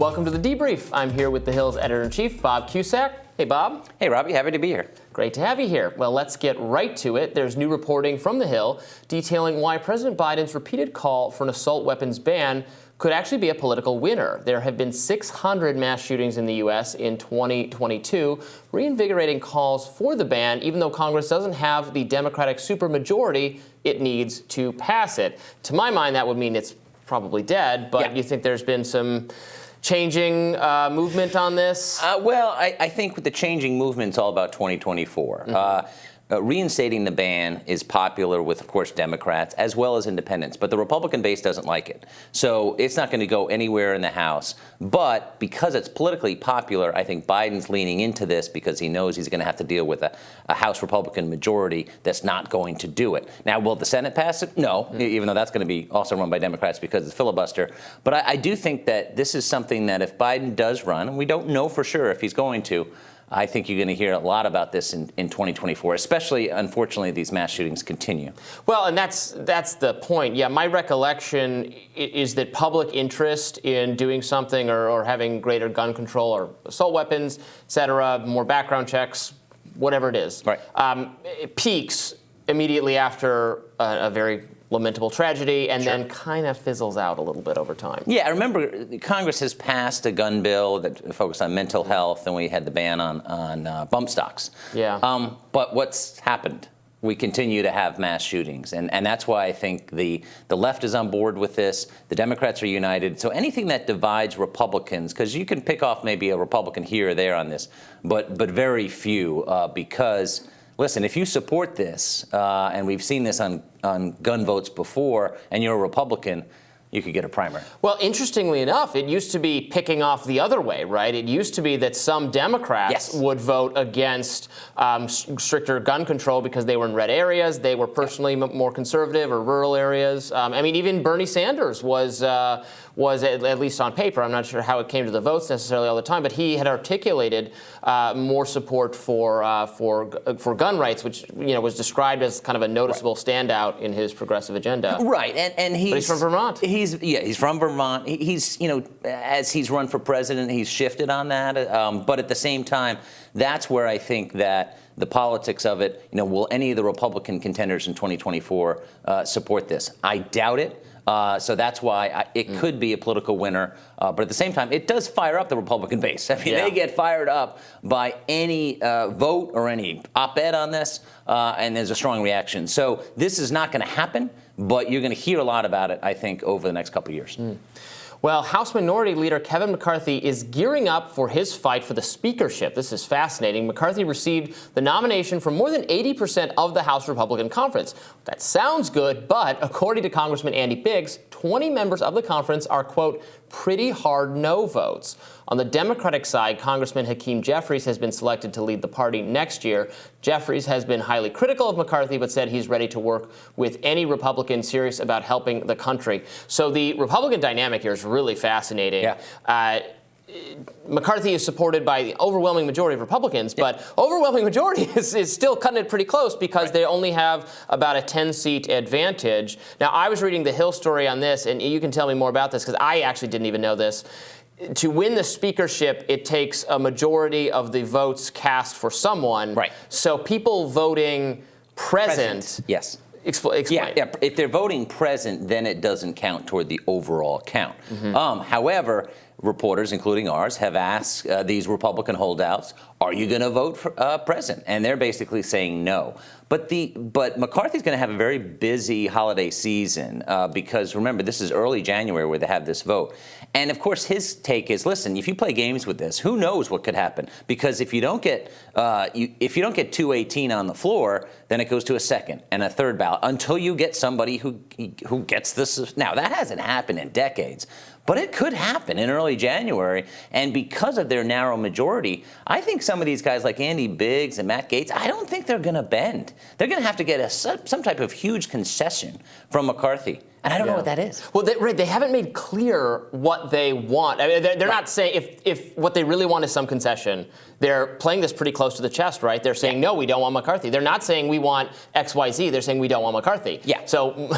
Welcome to The Debrief. I'm here with The Hill's editor-in-chief, Bob Cusack. Hey, Bob. Hey, Robbie. Happy to be here. Great to have you here. Well, let's get right to it. There's new reporting from The Hill detailing why President Biden's repeated call for an assault weapons ban could actually be a political winner. There have been 600 mass shootings in the U.S. in 2022, reinvigorating calls for the ban, even though Congress doesn't have the Democratic supermajority it needs to pass it. To my mind, that would mean it's probably dead, but Yeah. you think there's been some changing movement on this? I think with the changing movement, it's all about 2024. Reinstating the ban is popular with, of course, Democrats as well as independents, but the Republican base doesn't like it. So it's not going to go anywhere in the House. But because it's politically popular, I think Biden's leaning into this because he knows he's going to have to deal with a House Republican majority that's not going to do it. Now, will the Senate pass it? No, even though that's going to be also run by Democrats because it's filibuster. But I do think that this is something that if Biden does run, and we don't know for sure if he's going to, I think you're going to hear a lot about this in 2024, especially, unfortunately, these mass shootings continue. Well, and that's the point. Yeah, my recollection is that public interest in doing something or having greater gun control or assault weapons, et cetera, more background checks, whatever it is, right. It peaks immediately after a very lamentable tragedy, and then kind of fizzles out a little bit over time. Yeah, I remember Congress has passed a gun bill that focused on mental health, and we had the ban on bump stocks. Yeah. But what's happened? We continue to have mass shootings, and that's why I think the left is on board with this. The Democrats are united. So anything that divides Republicans, because you can pick off maybe a Republican here or there on this, but very few, because listen, if you support this, and we've seen this on gun votes before, and you're a Republican, you could get a primary. Well, interestingly enough, it used to be picking off the other way, right? It used to be that some Democrats would vote against stricter gun control because they were in red areas, they were personally more conservative, or rural areas. I mean, even Bernie Sanders was at least on paper, I'm not sure how it came to the votes necessarily all the time, but he had articulated more support for gun rights, which was described as kind of a noticeable standout in his progressive agenda. Right, and he's from Vermont. He's from Vermont. He's as he's run for president, he's shifted on that. But at the same time, that's where I think that the politics of it, will any of the Republican contenders in 2024 support this? I doubt it. So that's why it could be a political winner. But at the same time, it does fire up the Republican base. I mean, they get fired up by any vote or any op-ed on this, and there's a strong reaction. So this is not going to happen, but you're going to hear a lot about it, I think, over the next couple of years. Well, House Minority Leader Kevin McCarthy is gearing up for his fight for the speakership. This is fascinating. McCarthy received the nomination from more than 80% of the House Republican Conference. That sounds good, but according to Congressman Andy Biggs, 20 members of the conference are, quote, pretty hard no votes. On the Democratic side, Congressman Hakeem Jeffries has been selected to lead the party next year. Jeffries has been highly critical of McCarthy, but said he's ready to work with any Republican serious about helping the country. So the Republican dynamic here is really fascinating. Yeah. McCarthy is supported by the overwhelming majority of Republicans, but overwhelming majority is still cutting it pretty close because they only have about a 10-seat advantage. Now, I was reading the Hill story on this, and you can tell me more about this because I actually didn't even know this. To win the speakership, it takes a majority of the votes cast for someone. Right. So people voting present. Yes. Explain. Yeah. If they're voting present, then it doesn't count toward the overall count. However, reporters, including ours, have asked these Republican holdouts, are you going to vote for present? And they're basically saying no. But McCarthy's going to have a very busy holiday season because, remember, this is early January where they have this vote. And, of course, his take is, listen, if you play games with this, who knows what could happen? Because if you don't get 218 on the floor, then it goes to a second and a third ballot until you get somebody who gets this. Now, that hasn't happened in decades. But it could happen in early January, and because of their narrow majority, I think some of these guys like Andy Biggs and Matt Gaetz, I don't think they're going to bend. They're going to have to get some type of huge concession from McCarthy. And I don't know what that is. Well, they haven't made clear what they want. I mean, they're not saying if what they really want is some concession. They're playing this pretty close to the chest, right? They're saying, no, we don't want McCarthy. They're not saying we want X, Y, Z. They're saying we don't want McCarthy. Yeah. So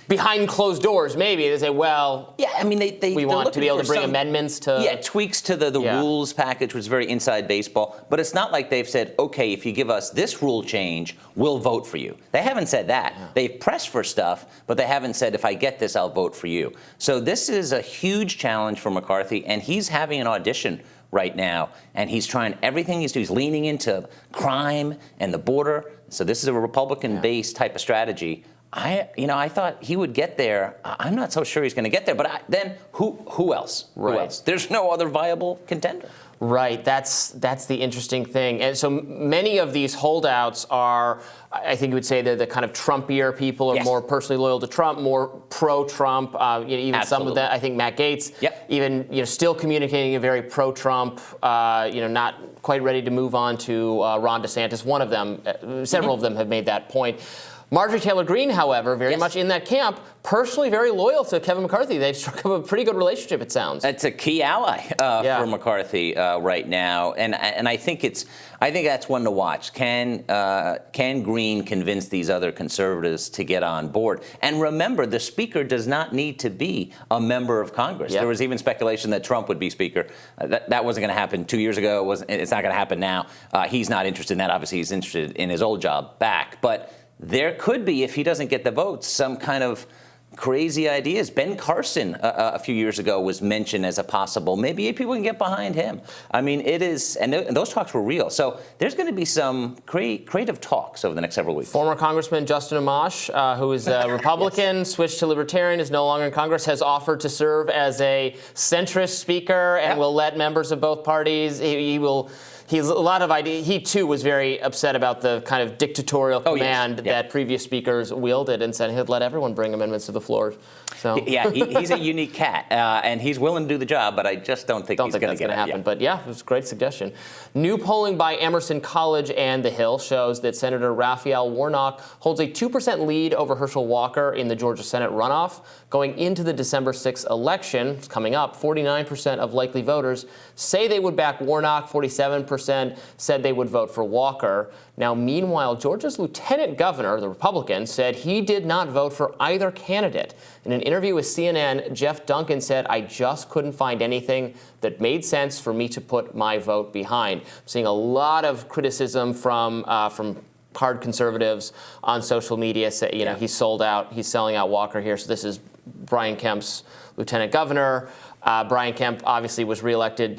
behind closed doors, maybe they say, well, yeah, I mean, we want to be able to bring amendments to... Yeah, tweaks to the rules package, which is very inside baseball. But it's not like they've said, okay, if you give us this rule change, we'll vote for you. They haven't said that. Yeah. They've pressed for stuff, but they haven't said, if I get this, I'll vote for you. So this is a huge challenge for McCarthy, and he's having an audition right now, and he's trying everything he's doing. He's leaning into crime and the border. So this is a Republican-based type of strategy. I thought he would get there. I'm not so sure he's going to get there. But then who else? Right. Who else? There's no other viable contender. Right. That's the interesting thing. And so many of these holdouts are, I think you would say, they're the kind of Trumpier people, or more personally loyal to Trump, more pro-Trump. Even Absolutely. some of that, I think Matt Gaetz, even still communicating a very pro-Trump. Not quite ready to move on to Ron DeSantis. One of them, several of them have made that point. Marjorie Taylor Greene, however, very much in that camp, personally very loyal to Kevin McCarthy. They've struck up a pretty good relationship, it sounds. It's a key ally for McCarthy right now, and I think that's one to watch. Can Greene convince these other conservatives to get on board? And remember, the speaker does not need to be a member of Congress. There was even speculation that Trump would be speaker. That wasn't going to happen 2 years ago. It's not going to happen now. He's not interested in that. Obviously, he's interested in his old job back, but there could be, if he doesn't get the votes, some kind of crazy ideas. Ben Carson a few years ago was mentioned as a possible. Maybe people can get behind him. I mean, it is, and those talks were real. So there's going to be some creative talks over the next several weeks. Former Congressman Justin Amash, who is a Republican, switched to Libertarian, is no longer in Congress, has offered to serve as a centrist speaker and will let members of both parties. He's a lot of idea. He too was very upset about the kind of dictatorial command that previous speakers wielded, and said he'd let everyone bring amendments to the floor. So he's a unique cat, and he's willing to do the job, but I just don't think that's going to happen. But it was a great suggestion. New polling by Emerson College and The Hill shows that Senator Raphael Warnock holds a 2% lead over Herschel Walker in the Georgia Senate runoff. Going into the December 6th election, it's coming up, 49% of likely voters say they would back Warnock, 47% said they would vote for Walker. Now, meanwhile, Georgia's lieutenant governor, the Republican, said he did not vote for either candidate. In an interview with CNN, Jeff Duncan said, "I just couldn't find anything that made sense for me to put my vote behind." I'm seeing a lot of criticism from hard conservatives on social media. Say, he's sold out. He's selling out Walker here. So this is Brian Kemp's lieutenant governor. Brian Kemp obviously was reelected,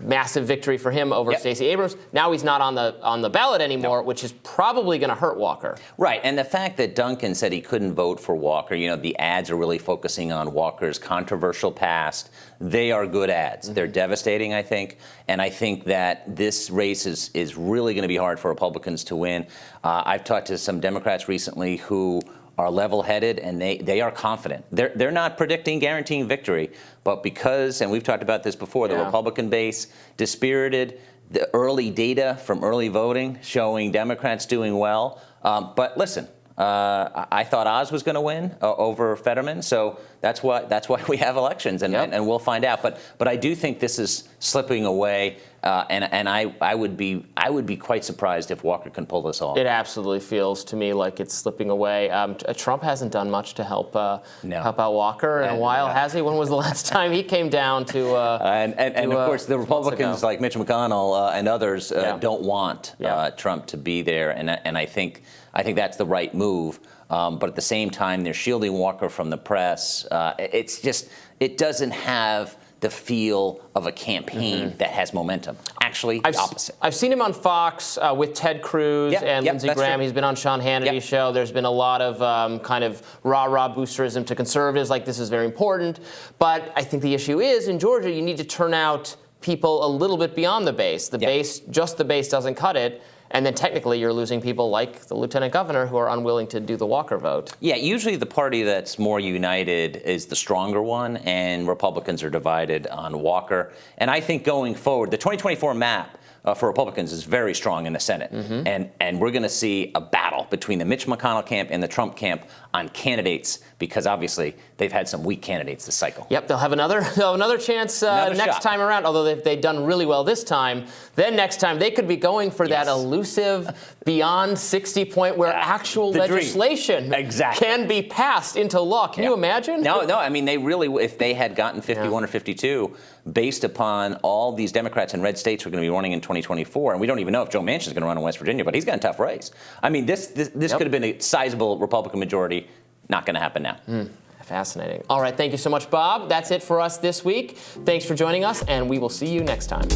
massive victory for him over Stacey Abrams. Now he's not on the ballot anymore, which is probably going to hurt Walker. Right, and the fact that Duncan said he couldn't vote for Walker, the ads are really focusing on Walker's controversial past. They are good ads. They're devastating, I think, and I think that this race is really going to be hard for Republicans to win. I've talked to some Democrats recently who are level-headed, and they are confident. They're not guaranteeing victory, but because, and we've talked about this before, the Republican base, dispirited, the early data from early voting showing Democrats doing well. But listen, I thought Oz was going to win over Fetterman, so that's why we have elections, and we'll find out. But I do think this is slipping away, and I would be quite surprised if Walker can pull this off. It absolutely feels to me like it's slipping away. Trump hasn't done much to help out Walker in a while, has he? When was the last time he came down to? And of course, the Republicans like Mitch McConnell and others don't want Trump to be there, and I think that's the right move. But at the same time, they're shielding Walker from the press. It doesn't have the feel of a campaign that has momentum. Actually, the opposite. I've seen him on Fox with Ted Cruz and Lindsey Graham. True. He's been on Sean Hannity's show. There's been a lot of kind of rah-rah boosterism to conservatives, like this is very important. But I think the issue is, in Georgia, you need to turn out people a little bit beyond the base. The base doesn't cut it. And then technically you're losing people like the lieutenant governor who are unwilling to do the Walker vote. Yeah, usually the party that's more united is the stronger one, and Republicans are divided on Walker. And I think going forward, the 2024 map for Republicans is very strong in the Senate. And we're going to see a battle between the Mitch McConnell camp and the Trump camp on candidates, because obviously they've had some weak candidates this cycle. Yep, they'll have another chance Another next shot. time around, although they've done really well this time. Then next time they could be going for that elusive beyond 60 point where actual the dream. legislation can be passed into law. Can you imagine? No, I mean, they really, if they had gotten 51 or 52, based upon all these Democrats in red states who are going to be running in 2024, and we don't even know if Joe Manchin is going to run in West Virginia, but he's got a tough race. I mean, this could have been a sizable Republican majority. Not going to happen now. Fascinating. All right, thank you so much, Bob. That's it for us this week. Thanks for joining us, and we will see you next time.